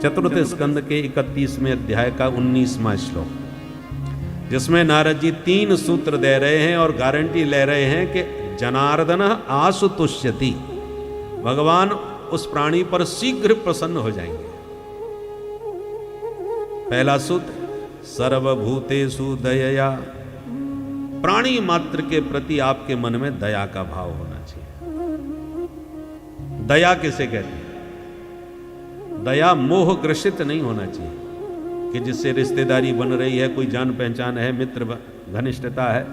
चतुर्थ स्कंद के 31वें अध्याय का 19वां श्लोक, जिसमें नारद जी 3 सूत्र दे रहे हैं और गारंटी ले रहे हैं कि जनार्दन आसु तुष्यति, भगवान उस प्राणी पर शीघ्र प्रसन्न हो जाएंगे। पहला सूत्र, सर्वभूतेषु दयया, प्राणी मात्र के प्रति आपके मन में दया का भाव होना चाहिए। दया किसे कहते हैं? दया मोह ग्रसित नहीं होना चाहिए कि जिससे रिश्तेदारी बन रही है, कोई जान पहचान है, मित्र घनिष्ठता है,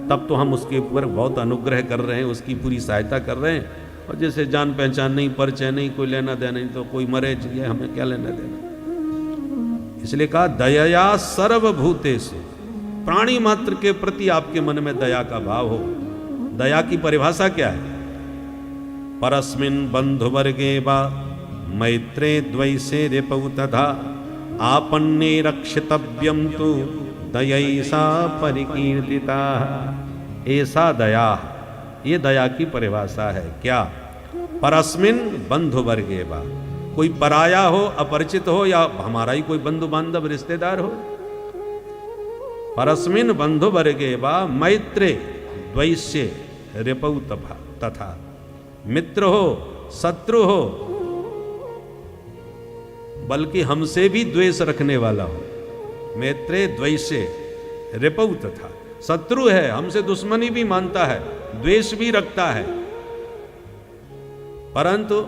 तब तो हम उसके ऊपर बहुत अनुग्रह कर रहे हैं, उसकी पूरी सहायता कर रहे हैं, और जैसे जान पहचान नहीं, परिचय नहीं, कोई लेना देना नहीं, तो कोई मरे चाहिए, हमें क्या लेना देना। इसलिए कहा दयया सर्वभूतेषु, प्राणी मात्र के प्रति आपके मन में दया का भाव हो। दया की परिभाषा क्या है? परस्मिन् बंधुवर्गे वा मैत्रे द्वैसे रिपौ तथा आपन्ने रक्षितव्यम तु दयैसा परिकीर्तिता। ऐसा दया, ये दया की परिभाषा है। क्या? परस्मिन् बंधुवर्गे वा, कोई पराया हो, अपरिचित हो, या हमारा ही कोई बंधु बांधव रिश्तेदार हो। परस्मिन् बंधुवर्गे वा मैत्रे द्वैसे रिपौ तथा, मित्र हो, शत्रु हो, बल्कि हमसे भी द्वेष रखने वाला हो। मैत्रे द्वैसे रिपौ तथा, शत्रु है, हमसे दुश्मनी भी मानता है, द्वेष भी रखता है, परंतु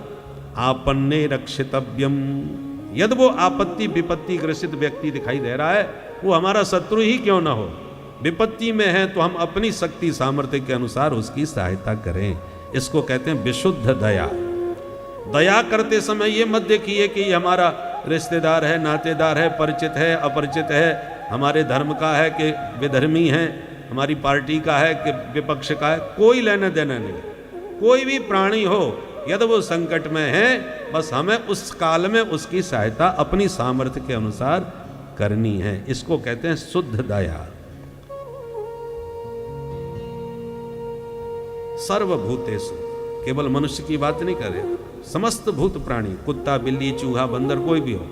आपन्ने रक्षितव्यम, यदि वो आपत्ति विपत्ति ग्रसित व्यक्ति दिखाई दे रहा है, वो हमारा शत्रु ही क्यों ना हो, विपत्ति में है तो हम अपनी शक्ति सामर्थ्य के अनुसार उसकी सहायता करें। इसको कहते हैं विशुद्ध दया। दया करते समय ये मत देखिए कि हमारा रिश्तेदार है, नातेदार है, परिचित है, अपरिचित है, हमारे धर्म का है कि विधर्मी है, हमारी पार्टी का है कि विपक्ष का है, कोई लेना देना नहीं। कोई भी प्राणी हो, यदि वो संकट में है, बस हमें उस काल में उसकी सहायता अपनी सामर्थ्य के अनुसार करनी है। इसको कहते हैं शुद्ध दया। सर्वभूतेषु, केवल मनुष्य की बात नहीं कर रहे, समस्त भूत प्राणी, कुत्ता, बिल्ली, चूहा, बंदर, कोई भी हो,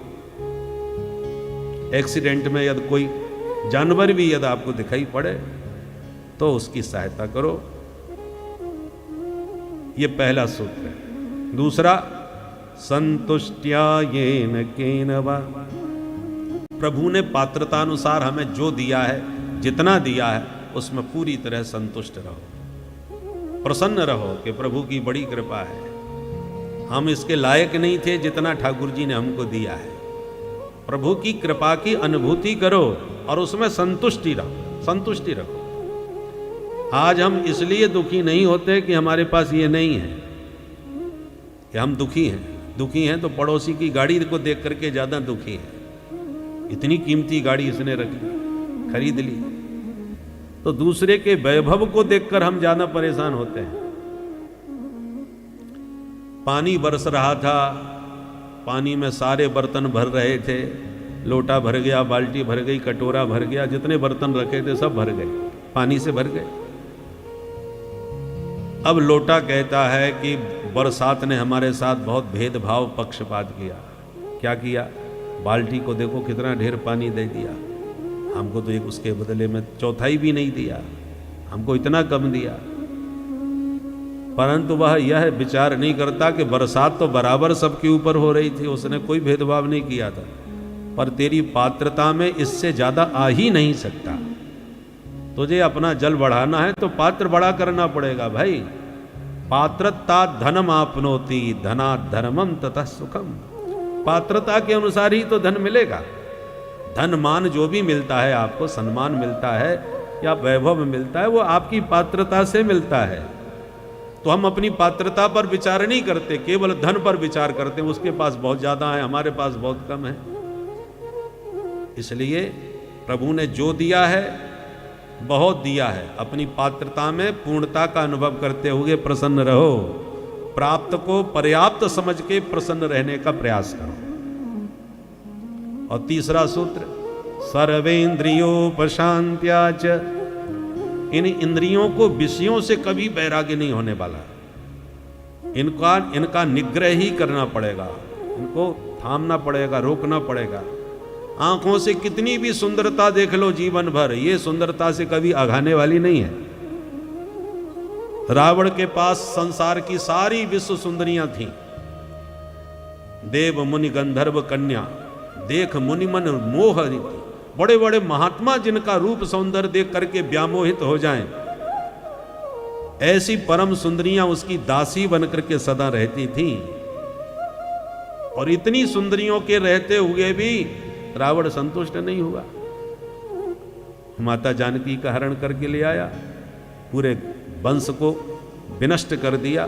एक्सीडेंट में यदि कोई जानवर भी यदि आपको दिखाई पड़े तो उसकी सहायता करो। ये पहला सूत्र है। दूसरा, संतुष्ट्या येन केन वा, प्रभु ने पात्रतानुसार हमें जो दिया है, जितना दिया है, उसमें पूरी तरह संतुष्ट रहो, प्रसन्न रहो कि प्रभु की बड़ी कृपा है। हम इसके लायक नहीं थे जितना ठाकुर जी ने हमको दिया है। प्रभु की कृपा की अनुभूति करो और उसमें संतुष्टि रखो। आज हम इसलिए दुखी नहीं होते कि हमारे पास ये नहीं है कि हम दुखी हैं तो पड़ोसी की गाड़ी को देख करके ज्यादा दुखी है। इतनी कीमती गाड़ी इसने रखी, खरीद ली, तो दूसरे के वैभव को देखकर हम ज्यादा परेशान होते हैं। पानी बरस रहा था, पानी में सारे बर्तन भर रहे थे, लोटा भर गया, बाल्टी भर गई, कटोरा भर गया, जितने बर्तन रखे थे सब भर गए, पानी से भर गए। अब लोटा कहता है कि बरसात ने हमारे साथ बहुत भेदभाव, पक्षपात किया। क्या किया? बाल्टी को देखो कितना ढेर पानी दे दिया, हमको तो एक उसके बदले में चौथाई भी नहीं दिया, हमको इतना कम दिया। परंतु वह यह विचार नहीं करता कि बरसात तो बराबर सबके ऊपर हो रही थी, उसने कोई भेदभाव नहीं किया था, पर तेरी पात्रता में इससे ज्यादा आ ही नहीं सकता। तुझे अपना जल बढ़ाना है तो पात्र बड़ा करना पड़ेगा भाई। पात्रता धनम आपनोति, धना धर्मम तथा सुखम, पात्रता के अनुसार ही तो धन मिलेगा। धन मान जो भी मिलता है आपको, सम्मान मिलता है या वैभव मिलता है, वो आपकी पात्रता से मिलता है। तो हम अपनी पात्रता पर विचार नहीं करते, केवल धन पर विचार करते हैं। उसके पास बहुत ज्यादा है, हमारे पास बहुत कम है। इसलिए प्रभु ने जो दिया है, बहुत दिया है, अपनी पात्रता में पूर्णता का अनुभव करते हुए प्रसन्न रहो। प्राप्त को पर्याप्त समझ के प्रसन्न रहने का प्रयास करो। और तीसरा सूत्र, सर्वेन्द्रियोपशांत्या च, इन इंद्रियों को विषयों से कभी वैराग्य नहीं होने वाला। इनका निग्रह ही करना पड़ेगा, इनको थामना पड़ेगा, रोकना पड़ेगा। आंखों से कितनी भी सुंदरता देख लो जीवन भर, ये सुंदरता से कभी आघाने वाली नहीं है। रावण के पास संसार की सारी विश्व सुंदरियां थीं, देव मुनि गंधर्व कन्या देख मुनि मन मोह थी। बड़े बड़े महात्मा जिनका रूप सौंदर्य देख करके व्यामोहित हो जाएं, ऐसी परम सुंदरियां उसकी दासी बनकर के सदा रहती थी। और इतनी सुंदरियों के रहते हुए भी रावण संतुष्ट नहीं हुआ। माता जानकी का हरण करके ले आया, पूरे वंश को विनष्ट कर दिया।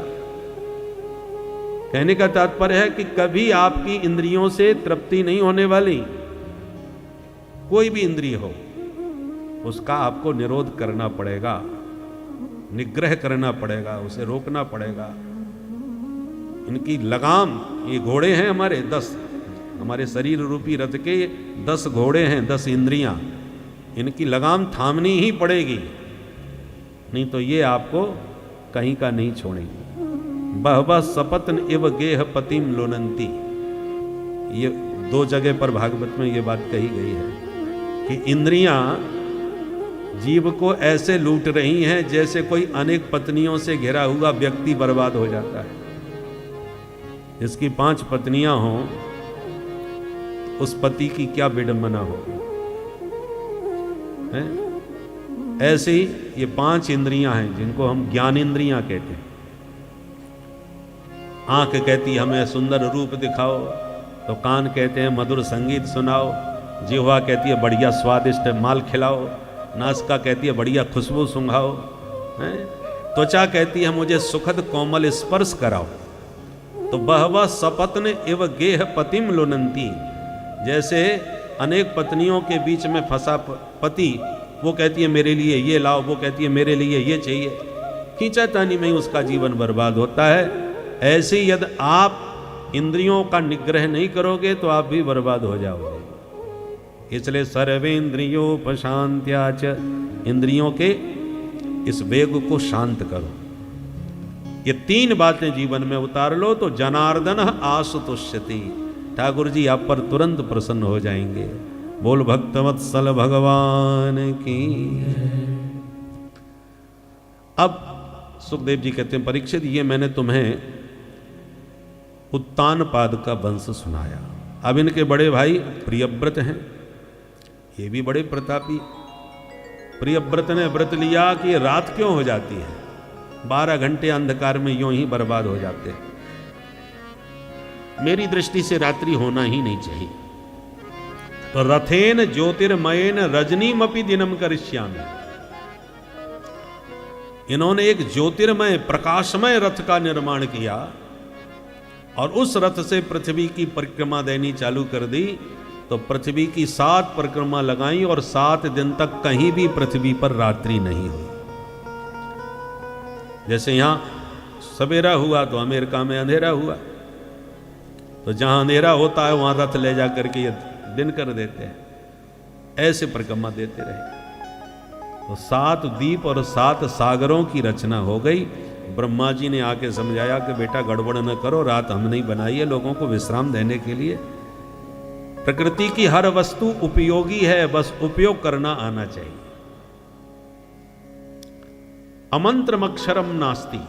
कहने का तात्पर्य है कि कभी आपकी इंद्रियों से तृप्ति नहीं होने वाली। कोई भी इंद्रिय हो, उसका आपको निरोध करना पड़ेगा, निग्रह करना पड़ेगा, उसे रोकना पड़ेगा। इनकी लगाम, ये घोड़े हैं हमारे 10, हमारे शरीर रूपी रथ के 10 घोड़े हैं, 10 इंद्रियां, इनकी लगाम थामनी ही पड़ेगी, नहीं तो ये आपको कहीं का नहीं छोड़ेगी। बहवा सपत्न इव गेह पतिम लोनंती, ये 2 जगह पर भागवत में ये बात कही गई है कि इंद्रियां जीव को ऐसे लूट रही हैं जैसे कोई अनेक पत्नियों से घिरा हुआ व्यक्ति बर्बाद हो जाता है। जिसकी 5 पत्नियां हों, उस पति की क्या विडंबना होगी। ऐसे ही ये 5 इंद्रियां हैं जिनको हम ज्ञान इंद्रियां कहते हैं। आंख कहती है हमें सुंदर रूप दिखाओ, तो कान कहते हैं मधुर संगीत सुनाओ, जिह्वा कहती है बढ़िया स्वादिष्ट माल खिलाओ, नासिका कहती है बढ़िया खुशबू सूंघाओ, त्वचा कहती है मुझे सुखद कोमल स्पर्श कराओ। तो बहवा सपत्न एव गेह पतिम लोनंती, जैसे अनेक पत्नियों के बीच में फंसा पति, वो कहती है मेरे लिए ये लाओ, वो कहती है मेरे लिए ये चाहिए, खींचातानी में ही उसका जीवन बर्बाद होता है। ऐसे ही यदि आप इंद्रियों का निग्रह नहीं करोगे तो आप भी बर्बाद हो जाओगे। इसलिए सर्वेन्द्रियोपशांत्याच, इंद्रियों के इस वेग को शांत करो। ये 3 बातें जीवन में उतार लो तो जनार्दन आशुतुष्यति, ठाकुर जी आप पर तुरंत प्रसन्न हो जाएंगे। बोल भक्तवत्सल भगवान की। अब सुखदेव जी कहते हैं परीक्षित, ये मैंने तुम्हें उत्तानपाद का वंश सुनाया। अब इनके बड़े भाई प्रियव्रत हैं, ये भी बड़े प्रतापी। प्रियव्रत ने व्रत लिया कि रात क्यों हो जाती है, 12 घंटे अंधकार में यूं ही बर्बाद हो जाते हैं, मेरी दृष्टि से रात्रि होना ही नहीं चाहिए। तो रथेन ज्योतिर्मयेन रजनीमपि दिनम करिष्यामि, इन्होंने एक ज्योतिर्मय प्रकाशमय रथ का निर्माण किया और उस रथ से पृथ्वी की परिक्रमा देनी चालू कर दी। तो पृथ्वी की 7 परिक्रमा लगाई और 7 दिन तक कहीं भी पृथ्वी पर रात्रि नहीं हुई। जैसे यहां सवेरा हुआ तो अमेरिका में अंधेरा हुआ, तो जहां अंधेरा होता है वहां रथ ले जा करके ये दिन कर देते हैं, ऐसे परिक्रमा देते रहे। तो 7 द्वीप और 7 सागरों की रचना हो गई। ब्रह्मा जी ने आके समझाया कि बेटा गड़बड़ न करो, रात हम नहीं बनाई है लोगों को विश्राम देने के लिए। प्रकृति की हर वस्तु उपयोगी है, बस उपयोग करना आना चाहिए। अमंत्रम अक्षरम नास्ति,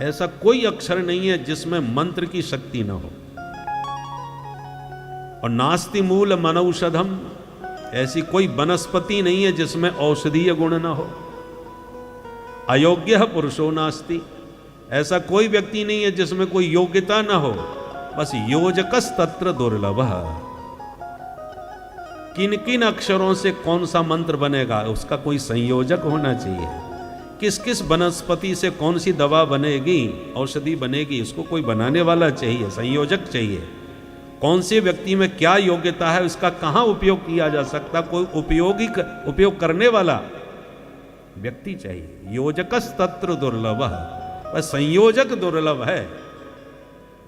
ऐसा कोई अक्षर नहीं है जिसमें मंत्र की शक्ति न हो। और नास्ति मूल मनौषधम, ऐसी कोई वनस्पति नहीं है जिसमें औषधीय गुण न हो। अयोग्य पुरुषो नास्ति, ऐसा कोई व्यक्ति नहीं है जिसमें कोई योग्यता न हो, बस योजकस तत्र दुर्लभ। किन किन अक्षरों से कौन सा मंत्र बनेगा, उसका कोई संयोजक होना चाहिए। किस किस वनस्पति से कौन सी दवा बनेगी, औषधि बनेगी, उसको कोई बनाने वाला चाहिए, संयोजक चाहिए। कौन से व्यक्ति में क्या योग्यता है, उसका कहाँ उपयोग किया जा सकता, कोई उपयोग करने वाला व्यक्ति चाहिए। योजकस तत्र दुर्लभ, बस संयोजक दुर्लभ है।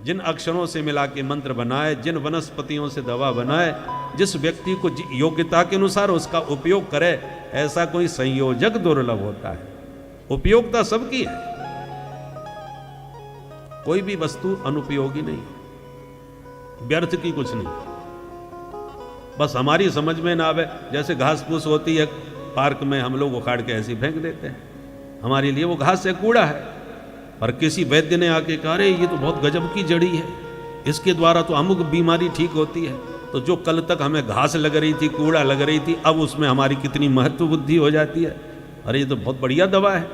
जिन अक्षरों से मिला के मंत्र बनाए, जिन वनस्पतियों से दवा बनाए, जिस व्यक्ति को योग्यता के अनुसार उसका उपयोग करे, ऐसा कोई संयोजक दुर्लभ होता है। उपयोगिता सबकी है, कोई भी वस्तु अनुपयोगी नहीं। व्यर्थ की कुछ नहीं, बस हमारी समझ में ना आवे। जैसे घास फूस होती है पार्क में, हम लोग उखाड़ के ऐसे फेंक देते हैं, हमारे लिए वो घास है, कूड़ा है। पर किसी वैद्य ने आके कहा अरे ये तो बहुत गजब की जड़ी है, इसके द्वारा तो अमुक बीमारी ठीक होती है। तो जो कल तक हमें घास लग रही थी, कूड़ा लग रही थी, अब उसमें हमारी कितनी महत्व बुद्धि हो जाती है, अरे ये तो बहुत बढ़िया दवा है।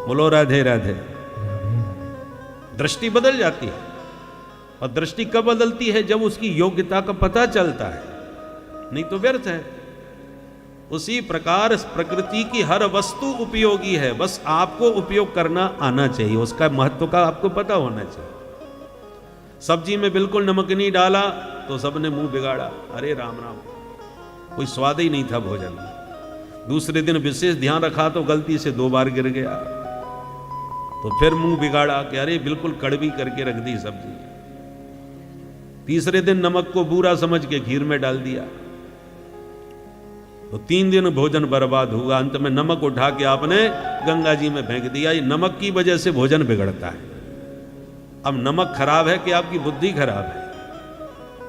बोलो राधे राधे। दृष्टि बदल जाती है, और दृष्टि कब बदलती है? जब उसकी योग्यता का पता चलता है, नहीं तो व्यर्थ है। उसी प्रकार प्रकृति की हर वस्तु उपयोगी है, बस आपको उपयोग करना आना चाहिए, उसका महत्व का आपको पता होना चाहिए। सब्जी में बिल्कुल नमक नहीं डाला तो सबने मुंह बिगाड़ा, अरे राम राम, कोई स्वाद ही नहीं था भोजन में। दूसरे दिन विशेष ध्यान रखा तो गलती से 2 बार गिर गया, तो फिर मुंह बिगाड़ा कि अरे बिल्कुल कड़वी करके रख दी सब्जी। तीसरे दिन नमक को बुरा समझ के खीर में डाल दिया, तो 3 दिन भोजन बर्बाद हुआ। अंत में नमक उठा के आपने गंगा जी में फेंक दिया। ये नमक की वजह से भोजन बिगड़ता है। अब नमक खराब है कि आपकी बुद्धि खराब है?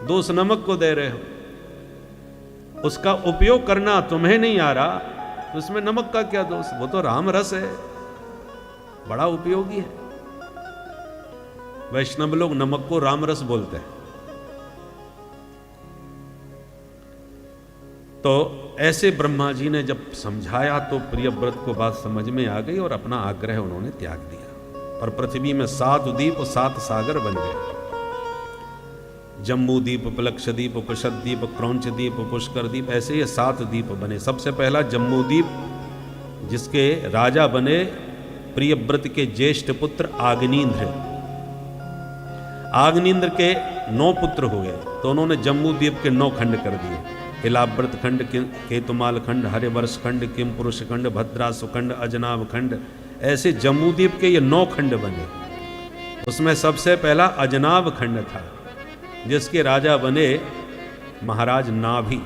दोष नमक को दे रहे हो, उसका उपयोग करना तुम्हें नहीं आ रहा, तो उसमें नमक का क्या दोष? वो तो राम रस है, बड़ा उपयोगी है। वैष्णव लोग नमक को राम रस बोलते हैं। तो ऐसे ब्रह्मा जी ने जब समझाया तो प्रियव्रत को बात समझ में आ गई और अपना आग्रह उन्होंने त्याग दिया। पर पृथ्वी में 7 द्वीप 7 सागर बन गए। जम्बू द्वीप, प्लक्षद्वीप, कुशद्वीप, क्रौंच द्वीप, पुष्कर द्वीप, ऐसे ये 7 द्वीप बने। सबसे पहला जम्बू द्वीप, जिसके राजा बने प्रियव्रत के ज्येष्ठ पुत्र आग्नेन्द्र। आग्नेन्द्र के 9 पुत्र हो गए, तो उन्होंने जम्बू द्वीप के 9 खंड कर दिए। इलाव्रत खंड, केतुमाल खंड, हरिवर्ष खंड, किम पुरुष खंड, भद्रासु खंड, अजनाब खंड, ऐसे जम्बूद्वीप के ये 9 खंड बने। उसमें सबसे पहला अजनाब खंड था, जिसके राजा बने महाराज नाभि।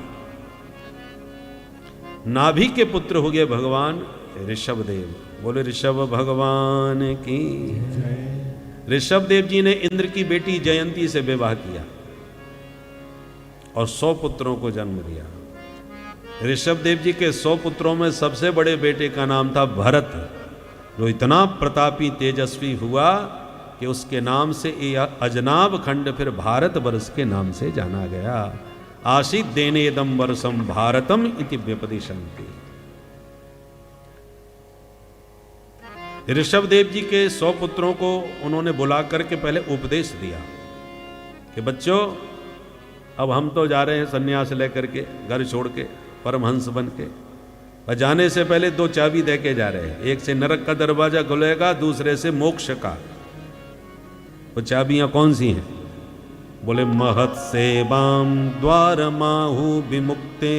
नाभि के पुत्र हो गए भगवान ऋषभदेव। बोले ऋषभ भगवान की। ऋषभदेव जी ने इंद्र की बेटी जयंती से विवाह किया और 100 पुत्रों को जन्म दिया। ऋषभदेव जी के 100 पुत्रों में सबसे बड़े बेटे का नाम था भरत, जो इतना प्रतापी तेजस्वी हुआ कि उसके नाम से अजनाब खंड फिर भारत वर्ष के नाम से जाना गया। आसीत देनेदम वर्षम भारतम इति व्यपदिशन्ति। ऋषभदेव जी के 100 पुत्रों को उन्होंने बुला करके पहले उपदेश दिया कि बच्चों, अब हम तो जा रहे हैं सन्यास लेकर के, घर छोड़ के, परमहंस बन के। और जाने से पहले 2 चाबी दे के जा रहे हैं, एक से नरक का दरवाजा खुलेगा, दूसरे से मोक्ष का। वो चाबियां कौन सी हैं? बोले महत सेवाम द्वार माहु विमुक्ते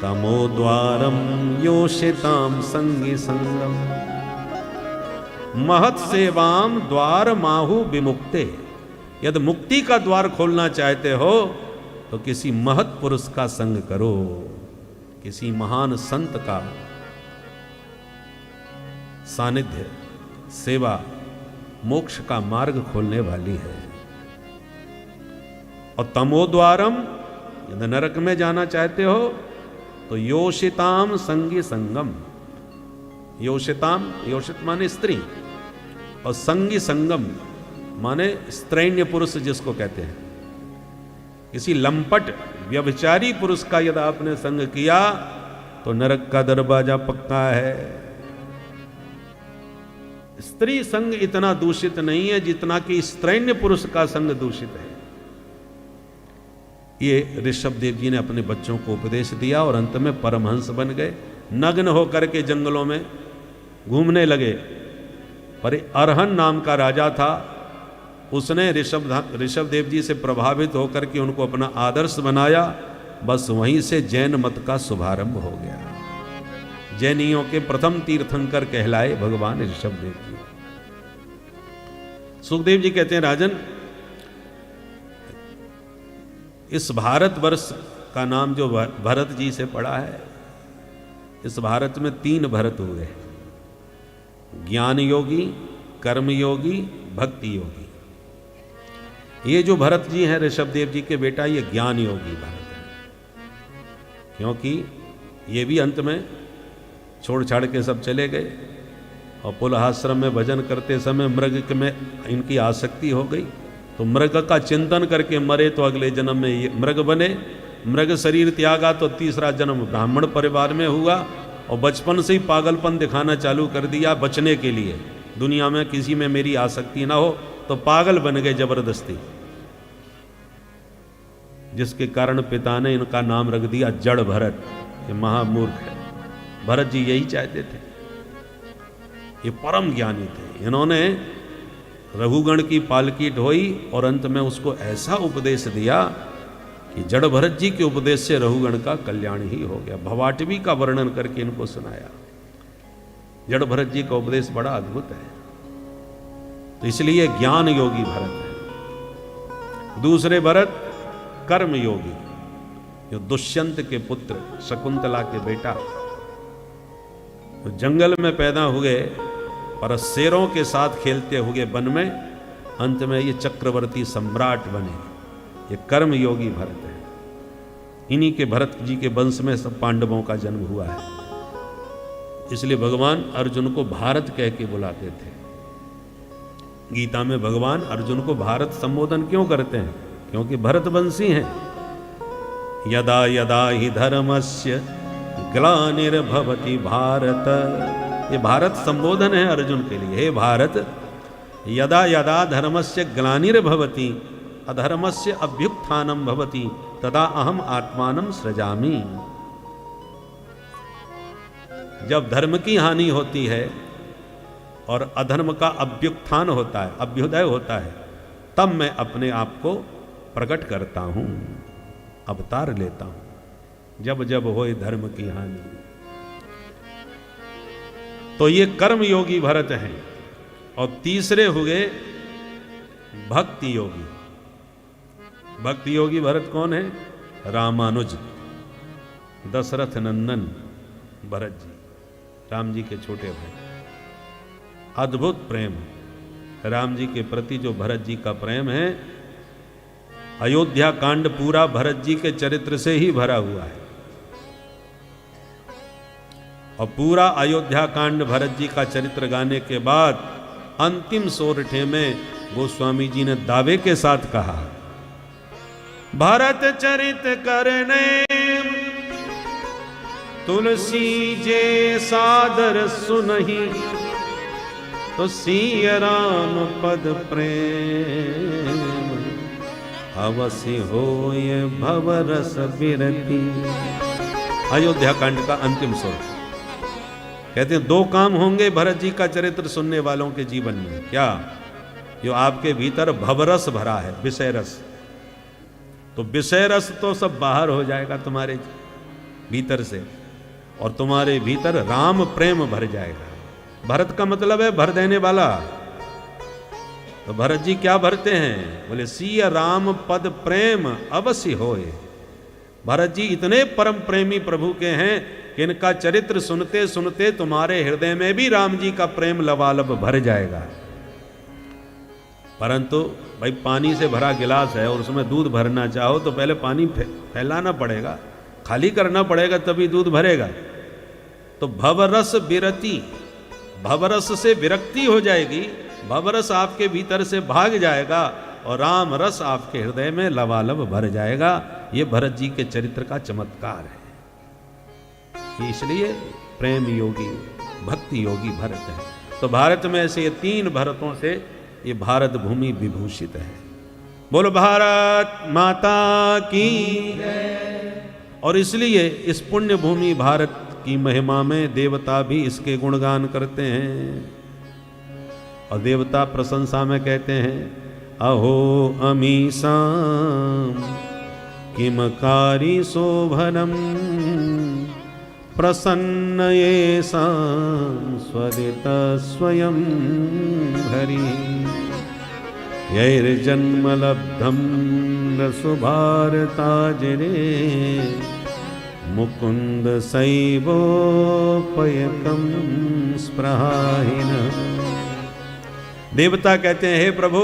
तमो द्वारम योषिताम संगी संगम। महत सेवाम द्वार माहु विमुक्ते। यदि मुक्ति का द्वार खोलना चाहते हो तो किसी महत पुरुष का संग करो, किसी महान संत का सानिध्य, सेवा मोक्ष का मार्ग खोलने वाली है। और तमोद्वारम, यदि नरक में जाना चाहते हो तो योषिताम संगी संगम। योषिताम, योषित माने स्त्री, और संगी संगम माने स्त्रैण्य पुरुष जिसको कहते हैं। किसी लंपट व्यभिचारी पुरुष का यदि आपने संग किया तो नरक का दरवाजा पक्का है। स्त्री संग इतना दूषित नहीं है जितना कि स्त्रैण्य पुरुष का संग दूषित है। ये ऋषभदेव जी ने अपने बच्चों को उपदेश दिया और अंत में परमहंस बन गए। नग्न होकर के जंगलों में घूमने लगे। पर अरहन नाम का राजा था, उसने ऋषभदेव जी से प्रभावित होकर के उनको अपना आदर्श बनाया। बस वहीं से जैन मत का शुभारंभ हो गया। जैनियों के प्रथम तीर्थंकर कहलाए भगवान ऋषभदेव जी। सुखदेव जी कहते हैं, राजन, इस भारतवर्ष का नाम जो भरत जी से पड़ा है, इस भारत में 3 भरत हुए, ज्ञान योगी, कर्म योगी, भक्ति योगी। ये जो भरत जी हैं ऋषभदेव जी के बेटा, ये ज्ञान योगी भरत है, क्योंकि ये भी अंत में छोड़ छाड़ के सब चले गए और पुलहाश्रम में भजन करते समय मृग में इनकी आसक्ति हो गई, तो मृग का चिंतन करके मरे तो अगले जन्म में ये मृग बने, मृग शरीर त्यागा तो तीसरा जन्म ब्राह्मण परिवार में हुआ और बचपन से ही पागलपन दिखाना चालू कर दिया बचने के लिए, दुनिया में किसी में मेरी आसक्ति ना हो, तो पागल बन गए जबरदस्ती, जिसके कारण पिता ने इनका नाम रख दिया जड़ भरत, ये महामूर्ख है। भरत जी यही चाहते थे, ये परम ज्ञानी थे, इन्होंने रघुगण की पालकी ढोई और अंत में उसको ऐसा उपदेश दिया कि जड़ भरत जी के उपदेश से रघुगण का कल्याण ही हो गया। भवाटवी का वर्णन करके इनको सुनाया। जड़ भरत जी का उपदेश बड़ा अद्भुत है, तो इसलिए ज्ञान योगी भरत है। दूसरे भरत कर्म योगी, जो दुष्यंत के पुत्र शकुंतला के बेटा, तो जंगल में पैदा हुए पर शेरों के साथ खेलते हुए वन में अंत में ये चक्रवर्ती सम्राट बने, ये कर्म योगी भरत है। इन्हीं के भरत जी के वंश में सब पांडवों का जन्म हुआ है, इसलिए भगवान अर्जुन को भारत कह के बुलाते थे। गीता में भगवान अर्जुन को भारत संबोधन क्यों करते हैं? क्योंकि भरत वंशी हैं। यदा यदा ही धर्मस्य ग्लानिर्भवति भारत, ये भारत संबोधन है अर्जुन के लिए। हे भारत, यदा यदा धर्मस्य ग्लानिर्भवति अधर्मस्य अभ्युत्थानं भवति तदा अहम आत्मानं सृजामि। जब धर्म की हानि होती है और अधर्म का अभ्युत्थान होता है, अभ्युदय होता है, तब मैं अपने आप को प्रकट करता हूं, अवतार लेता हूं, जब जब होए धर्म की हानि। तो ये कर्म योगी भरत हैं। और तीसरे हुए भक्ति योगी। भक्ति योगी भरत कौन है? रामानुज, दशरथ नंदन भरत जी, राम जी के छोटे भाई। अद्भुत प्रेम राम जी के प्रति जो भरत जी का प्रेम है, अयोध्या कांड पूरा भरत जी के चरित्र से ही भरा हुआ है। और पूरा अयोध्या कांड भरत जी का चरित्र गाने के बाद अंतिम सोरठे में गोस्वामी जी ने दावे के साथ कहा, भरत चरित करने तुलसी जे सादर सुनहि, तो सिय राम पद प्रेम अवश्य होय भवरस बिरती। अयोध्या कांड का अंतिम सोरठ। कहते हैं दो काम होंगे भरत जी का चरित्र सुनने वालों के जीवन में। क्या? जो आपके भीतर भवरस भरा है, विषय रस, तो विषय रस तो सब बाहर हो जाएगा तुम्हारे भीतर से, और तुम्हारे भीतर राम प्रेम भर जाएगा। भरत का मतलब है भर देने वाला। तो भरत जी क्या भरते हैं? बोले सिय राम पद प्रेम अवश्य होए। भरत जी इतने परम प्रेमी प्रभु के हैं कि इनका चरित्र सुनते सुनते तुम्हारे हृदय में भी राम जी का प्रेम लबालब भर जाएगा। परंतु भाई पानी से भरा गिलास है और उसमें दूध भरना चाहो तो पहले पानी फैलाना पड़ेगा, खाली करना पड़ेगा, तभी दूध भरेगा। तो भवरस विरति, भवरस से विरक्ति हो जाएगी, भवरस आपके भीतर से भाग जाएगा और राम रस आपके हृदय में लबालब भर जाएगा। ये भरत जी के चरित्र का चमत्कार है। इसलिए प्रेम योगी, भक्ति योगी भरत है। तो भारत में ऐसे ये तीन भरतों से ये भारत भूमि विभूषित है। बोलो भारत माता की। और इसलिए इस पुण्य भूमि भारत की महिमा में देवता भी इसके गुणगान करते हैं। और देवता प्रशंसा में कहते हैं, अहो अमीसाम किमकारी शोभनम प्रसन्न येषां स्वदित स्वयं हरि यैर्जन्म लब्धं न सुभारताजिरे मुकुंद सैवोपयकं स्पृहाहिन। देवता कहते हैं, हे प्रभु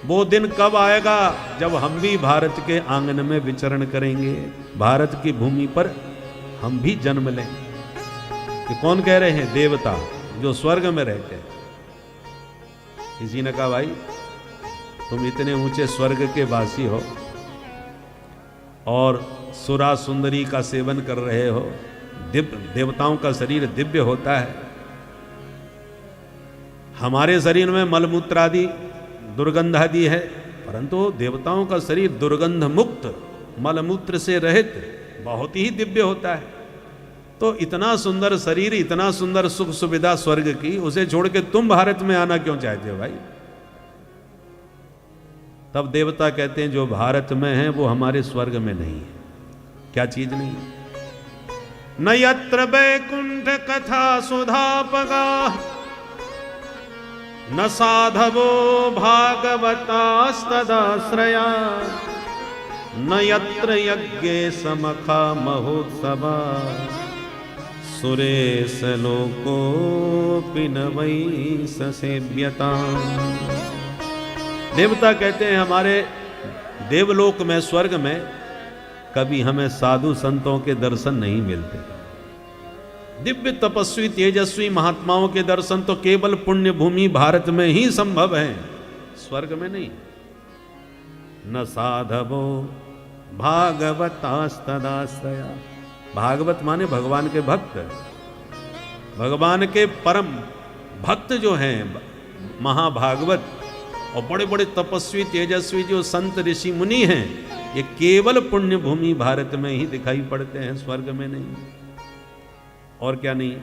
वो दिन कब आएगा जब हम भी भारत के आंगन में विचरण करेंगे, भारत की भूमि पर हम भी जन्म लें। ये कौन कह रहे हैं? देवता जो स्वर्ग में रहते हैं। किसी ने कहा भाई तुम इतने ऊंचे स्वर्ग के वासी हो और सुरा सुंदरी का सेवन कर रहे हो, देवताओं का शरीर दिव्य होता है, हमारे शरीर में मलमूत्र आदि दुर्गंध आदि है, परंतु देवताओं का शरीर दुर्गंध मुक्त मलमूत्र से रहित बहुत ही दिव्य होता है। तो इतना सुंदर शरीर, इतना सुंदर सुख सुविधा स्वर्ग की, उसे छोड़ के तुम भारत में आना क्यों चाहते हो भाई? तब देवता कहते हैं जो भारत में है वो हमारे स्वर्ग में नहीं है। क्या चीज नहीं? न यत्र वैकुंठ कथा सुधापगा न साधवो भागवतास्तदाश्रया न यत्र यज्ञे समखा महोत्सवा सुरेश लोकोपि न वै ससेव्यता। देवता कहते हैं हमारे देवलोक में, स्वर्ग में कभी हमें साधु संतों के दर्शन नहीं मिलते। दिव्य तपस्वी तेजस्वी महात्माओं के दर्शन तो केवल पुण्य भूमि भारत में ही संभव है, स्वर्ग में नहीं। न साधवो भागवतास्तदाश्रया। भागवत माने भगवान के भक्त, भगवान के परम भक्त जो हैं महाभागवत, और बड़े बड़े तपस्वी तेजस्वी जो संत ऋषि मुनि हैं, ये केवल पुण्य भूमि भारत में ही दिखाई पड़ते हैं, स्वर्ग में नहीं। और क्या नहीं?